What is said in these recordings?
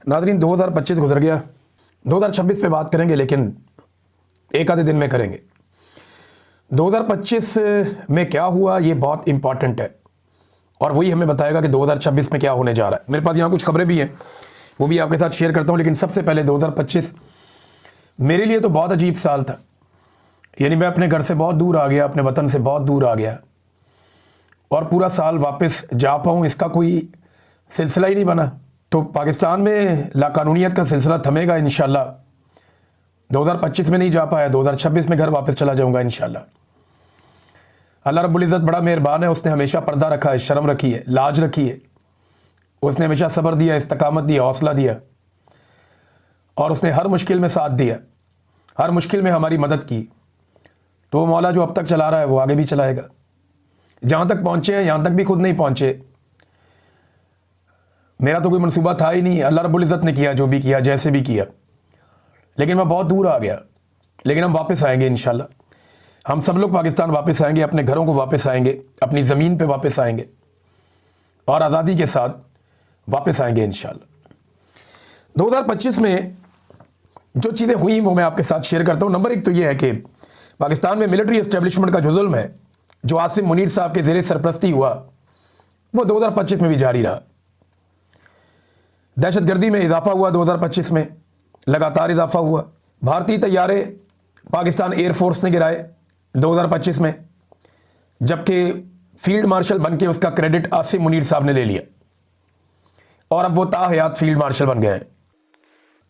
नाज़रीन 2025 गुजर गया, 2026 पे बात करेंगे, लेकिन एक आधे दिन में करेंगे। 2025 में क्या हुआ ये बहुत इंपॉर्टेंट है और वही हमें बताएगा कि 2026 में क्या होने जा रहा है। मेरे पास यहाँ कुछ खबरें भी हैं, वो भी आपके साथ शेयर करता हूँ। लेकिन सबसे पहले 2025 मेरे लिए तो बहुत अजीब साल था। यानी मैं अपने घर से बहुत दूर आ गया, अपने वतन से बहुत दूर आ गया और पूरा साल वापस जा पाऊँ इसका कोई सिलसिला ही नहीं बना। तो पाकिस्तान में लाकानूनियत का सिलसिला थमेगा इंशाल्लाह। 2025 में नहीं जा पाया, 2026 में घर वापस चला जाऊंगा इंशाल्लाह। अल्लाह रब्बुल इज़्ज़त बड़ा मेहरबान है, उसने हमेशा पर्दा रखा है, शर्म रखी है, लाज रखी है। उसने हमेशा सब्र दिया, इस्तकामत दिया, हौसला दिया और उसने हर मुश्किल में साथ दिया, हर मुश्किल में हमारी मदद की। तो वो मौला जो अब तक चला रहा है वो आगे भी चलाएगा। जहाँ तक पहुँचे हैं यहाँ तक भी खुद नहीं पहुँचे। मेरा तो कोई मंसूबा था ही नहीं, अल्लाह रब्बुल इज़्ज़त ने किया जो भी किया, जैसे भी किया। लेकिन मैं बहुत दूर आ गया, लेकिन हम वापस आएंगे इंशाल्लाह। हम सब लोग पाकिस्तान वापस आएंगे, अपने घरों को वापस आएंगे, अपनी ज़मीन पे वापस आएंगे और आज़ादी के साथ वापस आएंगे इंशाल्लाह। 2025 में जो चीज़ें हुई वो मैं आपके साथ शेयर करता हूँ। नंबर एक तो ये है कि पाकिस्तान में मिलिट्री एस्टेब्लिशमेंट का जो जुल्म है, जो आसिम मुनीर साहब के ज़ेरे सरपरस्ती हुआ, वो 2025 में भी जारी रहा। दहशतगर्दी में इजाफा हुआ 2025 में, लगातार इजाफा हुआ। भारतीय तैयारे पाकिस्तान एयरफोर्स ने गिराए 2025 में, जबकि फील्ड मार्शल बन के उसका क्रेडिट आसिम मुनीर साहब ने ले लिया और अब वो ताहयात फील्ड मार्शल बन गए हैं।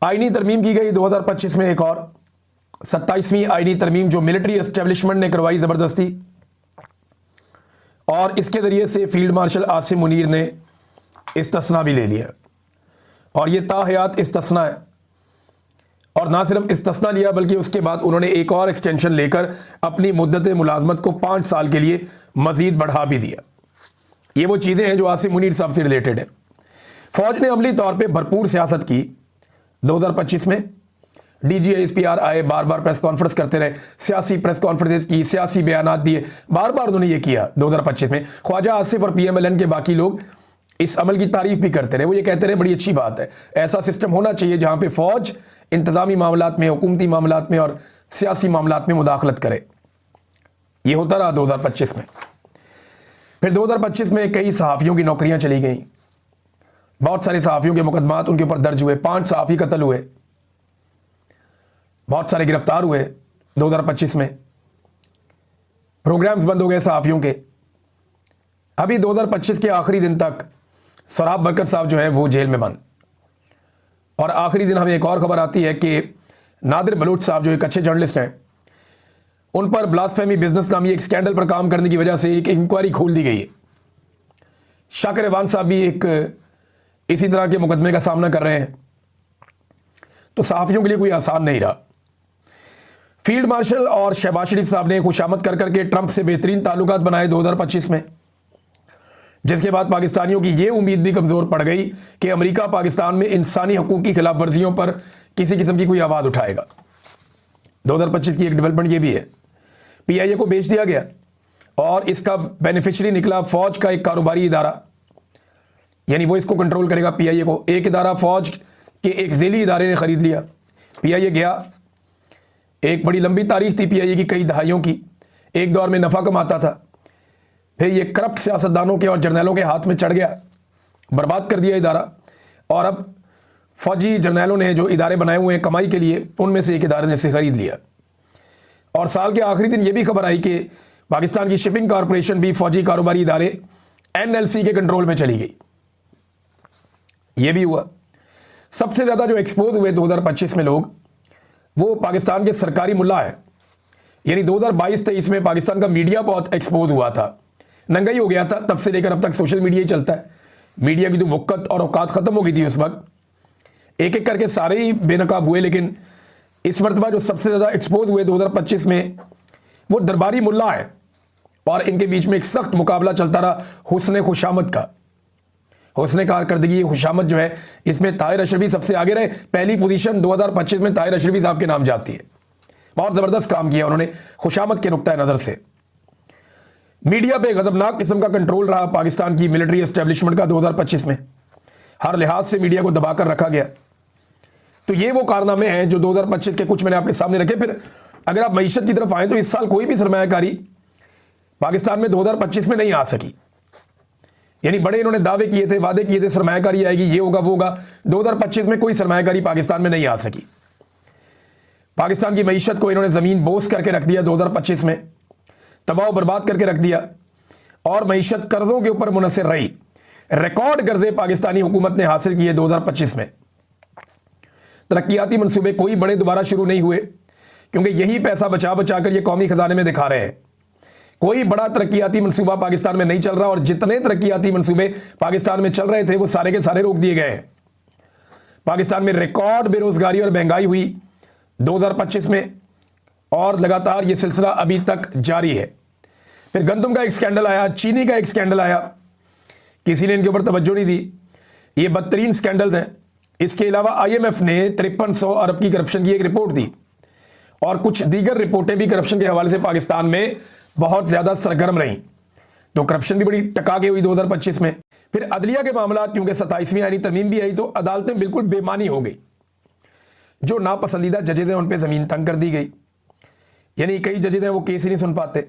आईनी तरमीम की गई 2025 में, एक और 27वीं आईनी तरमीम जो मिलिट्री एस्टेब्लिशमेंट ने करवाई ज़बरदस्ती, और इसके ज़रिए से फील्ड मार्शल आसिम मुनीर ने इस्तिस्ना भी ले लिया और ये ताहयात इस्तिस्ना है। और ना सिर्फ इस्तिस्ना लिया बल्कि उसके बाद उन्होंने एक और एक्सटेंशन लेकर अपनी मुद्दत मुलाजमत को 5 साल के लिए मजीद बढ़ा भी दिया। ये वो चीज़ें हैं जो आसिम मुनीर साहब से रिलेटेड है। फौज ने अमली तौर पे भरपूर सियासत की 2025 में। DGSPR आए, बार बार प्रेस कॉन्फ्रेंस करते रहे, सियासी प्रेस कॉन्फ्रेंस की, सियासी बयानात दिए, बार बार उन्होंने ये किया 2025 में। ख्वाजा आसिफ और PMLN के बाकी लोग इस अमल की तारीफ भी करते रहे। वो ये कहते रहे बड़ी अच्छी बात है, ऐसा सिस्टम होना चाहिए जहां पे फौज इंतजामी मामलात में, हुकूमती मामलात में और सियासी मामलात में मुदाखलत करे। ये होता रहा 2025 में। फिर 2025 में कई सहाफ़ियों की नौकरियां चली गई, बहुत सारे सहाफ़ियों के मुकदमात उनके ऊपर दर्ज हुए, 5 सहाफ़ी कत्ल हुए, बहुत सारे गिरफ्तार हुए 2025 में। प्रोग्राम्स बंद हो गए सहाफ़ियों के। अभी 2025 के आखिरी दिन तक सराब बरकत साहब जो है वो जेल में बंद। और आखिरी दिन हमें एक और खबर आती है कि नादिर बलूच साहब जो एक अच्छे जर्नलिस्ट हैं, उन पर ब्लास्फेमी बिजनेस नामी एक स्कैंडल पर काम करने की वजह से एक इंक्वायरी खोल दी गई है। शाकिर अवान साहब भी एक इसी तरह के मुकदमे का सामना कर रहे हैं। तो सहाफ़ियों के लिए कोई आसान नहीं रहा। फील्ड मार्शल और शहबाज शरीफ साहब ने खुशामद कर करके ट्रंप से बेहतरीन ताल्लुकात बनाए 2025 में, जिसके बाद पाकिस्तानियों की ये उम्मीद भी कमज़ोर पड़ गई कि अमेरिका पाकिस्तान में इंसानी हकूक़ की खिलाफ वर्जियों पर किसी किस्म की कोई आवाज़ उठाएगा। 2025 की एक डेवलपमेंट ये भी है, PIA को बेच दिया गया और इसका बेनिफिशरी निकला फ़ौज का एक कारोबारी इदारा। यानी वो इसको कंट्रोल करेगा PIA को। एक इदारा फ़ौज के एक ज़ेली इदारे ने ख़रीद लिया, PIA गया। एक बड़ी लंबी तारीख थी PIA की, कई दहाइयों की। एक दौर में नफ़ा कमाता था, फिर ये करप्ट सियासतदानों के और जर्नैलों के हाथ में चढ़ गया, बर्बाद कर दिया इदारा। और अब फौजी जर्नैलों ने जो इदारे बनाए हुए हैं कमाई के लिए, उनमें से एक इदारे ने इसे ख़रीद लिया। और साल के आखिरी दिन ये भी खबर आई कि पाकिस्तान की शिपिंग कॉरपोरेशन भी फौजी कारोबारी इदारे NLC के कंट्रोल में चली गई। ये भी हुआ। सबसे ज़्यादा जो एक्सपोज हुए 2025 में लोग, वो पाकिस्तान के सरकारी मुल्ला है। यानी 2022-23 में पाकिस्तान का मीडिया बहुत एक्सपोज हुआ था, नंगा ही हो गया था। तब से लेकर अब तक सोशल मीडिया ही चलता है। मीडिया की तो वक़्त और औकात ख़त्म हो गई थी उस वक्त, एक एक करके सारे ही बेनकाब हुए। लेकिन इस मरतबा जो सबसे ज़्यादा एक्सपोज हुए 2025 में, वो दरबारी मुल्ला है और इनके बीच में एक सख्त मुकाबला चलता रहा हुस्न खुशामद का। हुस्न कारकर्दगी, खुशामद जो है, इसमें ताहिर अशरफी सबसे आगे रहे। पहली पोजीशन 2025 में ताहिर अशरफी साहब के नाम जाती है। बहुत ज़बरदस्त काम किया उन्होंने खुशामद के नुक्ता नज़र से। मीडिया पे गजबनाक किस्म का कंट्रोल रहा पाकिस्तान की मिलिट्री एस्टेब्लिशमेंट का 2025 में। हर लिहाज से मीडिया को दबाकर रखा गया। तो ये वो कारनामे हैं जो 2025 के कुछ मैंने आपके सामने रखे। फिर अगर आप मईशत की तरफ आए तो इस साल कोई भी सरमायाकारी पाकिस्तान में 2025 में नहीं आ सकी। यानी बड़े इन्होंने दावे किए थे, वादे किए थे, सरमायाकारी आएगी, ये होगा वो होगा। 2025 में कोई सरमायाकारी पाकिस्तान में नहीं आ सकी। पाकिस्तान की मईशत को इन्होंने ज़मीन बोस करके रख दिया 2025 में, तबाह बर्बाद करके रख दिया, और मईशत कर्जों के ऊपर मुनसर रही। रिकॉर्ड कर्जे पाकिस्तानी हुकूमत ने हासिल किए 2025 में। तरक्याती मनसूबे कोई बड़े दोबारा शुरू नहीं हुए, क्योंकि यही पैसा बचा बचा कर ये कौमी खजाने में दिखा रहे हैं। कोई बड़ा तरक्याती मनसूबा पाकिस्तान में नहीं चल रहा, और जितने तरक्याती मनसूबे पाकिस्तान में चल रहे थे वो सारे के सारे रोक दिए गए हैं। पाकिस्तान में रिकॉर्ड बेरोजगारी और महंगाई हुई 2025 में, और लगातार ये सिलसिला अभी तक जारी है। फिर गंदम का एक स्कैंडल आया, चीनी का एक स्कैंडल आया, किसी ने इनके ऊपर तवज्जो नहीं दी। ये बदतरीन स्कैंडल्स हैं। इसके अलावा IMF ने 5300 अरब की करप्शन की एक रिपोर्ट दी, और कुछ दीगर रिपोर्टें भी करप्शन के हवाले से पाकिस्तान में बहुत ज्यादा सरगर्म रहीं। तो करप्शन भी बड़ी टका के हुई 2025 में। फिर अदलिया के मामला, क्योंकि 27वीं आईनी तरमीम भी आई, तो अदालतें बिल्कुल बेमानी हो गई। जो नापसंदीदा जजेज हैं उन पर जमीन तंग कर दी गई। यानी कई जजेज हैं वो केस ही नहीं सुन पाते,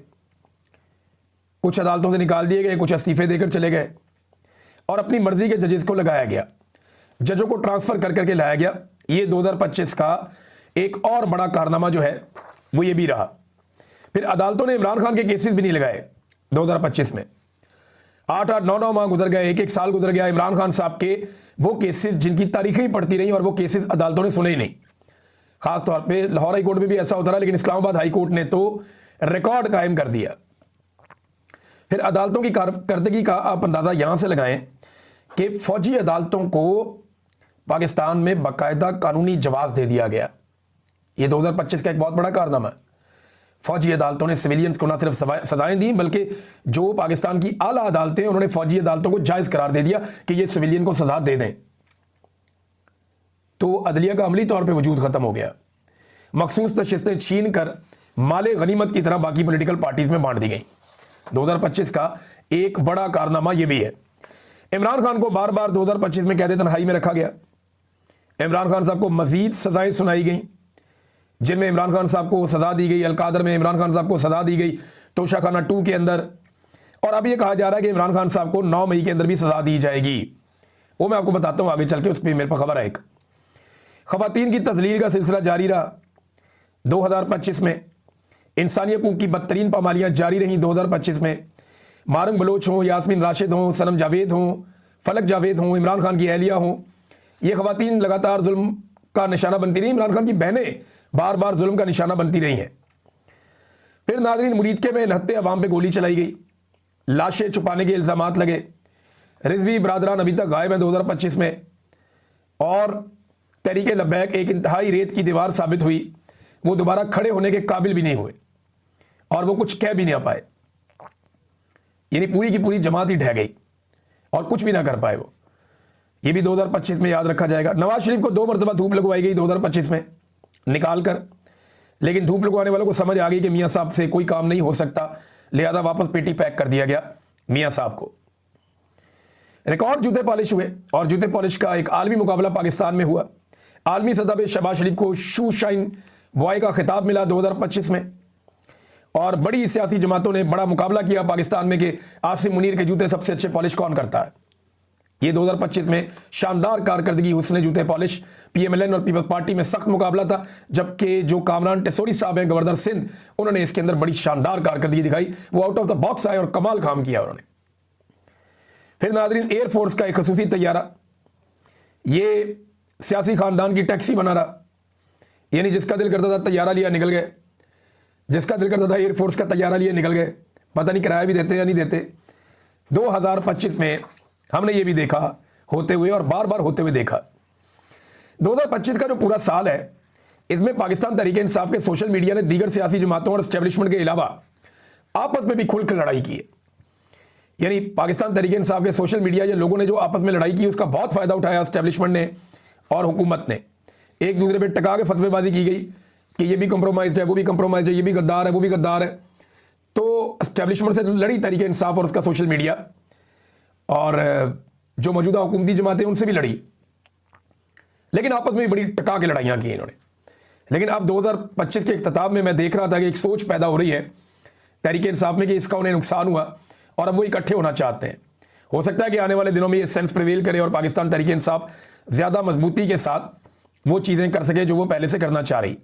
कुछ अदालतों से निकाल दिए गए, कुछ इस्तीफे देकर चले गए, और अपनी मर्जी के जजेस को लगाया गया, जजों को ट्रांसफर कर करके लाया गया। ये 2025 का एक और बड़ा कारनामा जो है वो ये भी रहा। फिर अदालतों ने इमरान खान के केसेस भी नहीं लगाए 2025 में। 8-8, 9-9 माह गुजर गए, एक साल गुजर गया, इमरान खान साहब के वो केसेस जिनकी तारीखें ही पड़ती रही और वो केसेस अदालतों ने सुने ही नहीं। खासतौर पे लाहौर हाई कोर्ट में भी ऐसा होता रहा, लेकिन इस्लामाबाद हाई कोर्ट ने तो रिकॉर्ड कायम कर दिया। फिर अदालतों की कारकर्दगी का आप अंदाजा यहां से लगाएं कि फौजी अदालतों को पाकिस्तान में बाकायदा कानूनी जवाज दे दिया गया। यह 2025 का एक बहुत बड़ा कारनामा है। फौजी अदालतों ने सिविलियंस को न सिर्फ सजाएं दी, बल्कि जो पाकिस्तान की आला अदालतें हैं उन्होंने फौजी अदालतों को जायज करार दे दिया कि ये सिविलियन को सजा दे दें। तो अदलिया का अमली तौर पे वजूद खत्म हो गया। मखसूस नशिस्तें छीन कर माले गनीमत की तरह बाकी पॉलिटिकल पार्टीज में बांट दी गई। 2025 का एक बड़ा कारनामा यह भी है। इमरान खान को बार बार 2025 में कैद तन्हाई में रखा गया। इमरान खान साहब को मजीद सजाएं सुनाई गई, जिनमें इमरान खान साहब को सजा दी गई, अलकादर में इमरान खान साहब को सजा दी गई, तोशाखाना 2 के अंदर, और अब यह कहा जा रहा है कि इमरान खान साहब को 9 मई के अंदर भी सजा दी जाएगी। वो मैं आपको बताता हूं आगे चल के, उस पर मेरे पास खबर है। एक खवातीन की तजलील का सिलसिला जारी रहा 2025 में। इंसानी हकूक की बदतरीन पामालियां जारी रहीं 2025 में। मारंग बलोच हों, यास्मीन राशिद हों, सनम जावेद हों, फलक जावेद हों, इमरान खान की अहलिया हों, ये खवातीन लगातार जुल्म का निशाना बनती रही। इमरान खान की बहनें बार बार जुल्म का निशाना बनती रही हैं। फिर नादरीन, मुरीदके में नहत्ते अवाम पे गोली चलाई गई, लाशें छुपाने के इल्जामात लगे। रिजवी बरादरान अभी तक गायब हैं 2025 में, और तहरीक लब्बैक एक इंतहाई रेत की दीवार साबित हुई। वो दोबारा खड़े होने के काबिल भी नहीं हुए, और वो कुछ कह भी नहीं पाए। यानी पूरी की पूरी जमात ही ढह गई और कुछ भी ना कर पाए वो। ये भी 2025 में याद रखा जाएगा। नवाज शरीफ को 2 मरतबा धूप लगवाई गई 2025 में निकाल कर, लेकिन धूप लगवाने वालों को समझ आ गई कि मियां साहब से कोई काम नहीं हो सकता, लिहाजा वापस पेटी पैक कर दिया गया मियां साहब को। रिकॉर्ड जूते पॉलिश हुए, और जूते पॉलिश का एक आलमी मुकाबला पाकिस्तान में हुआ। आलमी सतह पर शहबाज शरीफ को शू शाइन बॉय का खिताब मिला 2025 में, और बड़ी सियासी जमातों ने बड़ा मुकाबला किया पाकिस्तान में कि आसिम मुनीर के जूते सबसे अच्छे पॉलिश कौन करता है। ये 2025 में शानदार कारकर्दगी हुस्न जूते पॉलिश। PMLN और पीपल्स पार्टी में सख्त मुकाबला था, जबकि जो कामरान टेसोरी साहब हैं, गवर्नर सिंध, उन्होंने इसके अंदर बड़ी शानदार कारकर्दगी दिखाई। वो आउट ऑफ द बॉक्स आए और कमाल काम किया उन्होंने। फिर नाजरीन, एयरफोर्स का एक खसूसी तैयारा, ये सियासी खानदान की टैक्सी बना रहा। यानी जिसका दिल करता था तैयारा लिया निकल गए, जिसका दिल करता था एयरफोर्स का तैयारा लिए निकल गए, पता नहीं किराया भी देते या नहीं देते। 2025 में हमने ये भी देखा होते हुए, और बार बार होते हुए देखा। 2025 का जो पूरा साल है, इसमें पाकिस्तान तहरीक इंसाफ के सोशल मीडिया ने दीगर सियासी जमातों और एस्टेब्लिशमेंट के अलावा आपस में भी खुलकर लड़ाई की है। यानी पाकिस्तान तहरीक इंसाफ के सोशल मीडिया या लोगों ने जो आपस में लड़ाई की, उसका बहुत फायदा उठाया एस्टेब्लिशमेंट ने और हुकूमत ने। एक दूसरे पे टका के फतवेबाजी की गई कि ये भी कंप्रोमाइज है, वो भी कंप्रोमाइज है, ये भी गद्दार है, वो भी गद्दार है। तो एस्टेब्लिशमेंट से लड़ी तहरीक इंसाफ और उसका सोशल मीडिया, और जो मौजूदा हुकूमती जमातें उनसे भी लड़ी। लेकिन आपस में बड़ी टका के लड़ाइयाँ की इन्होंने। लेकिन अब 2025 के इख्तिताम में मैं देख रहा था कि एक सोच पैदा हो रही है तहरीक इंसाफ में कि इसका उन्हें नुकसान हुआ और अब वो इकट्ठे होना चाहते हैं। हो सकता है कि आने वाले दिनों में ये सेंस प्रिवेल करे और पाकिस्तान तहरीक इंसाफ ज़्यादा मजबूती के साथ वो चीज़ें कर सके जो वो पहले से करना चाह रही।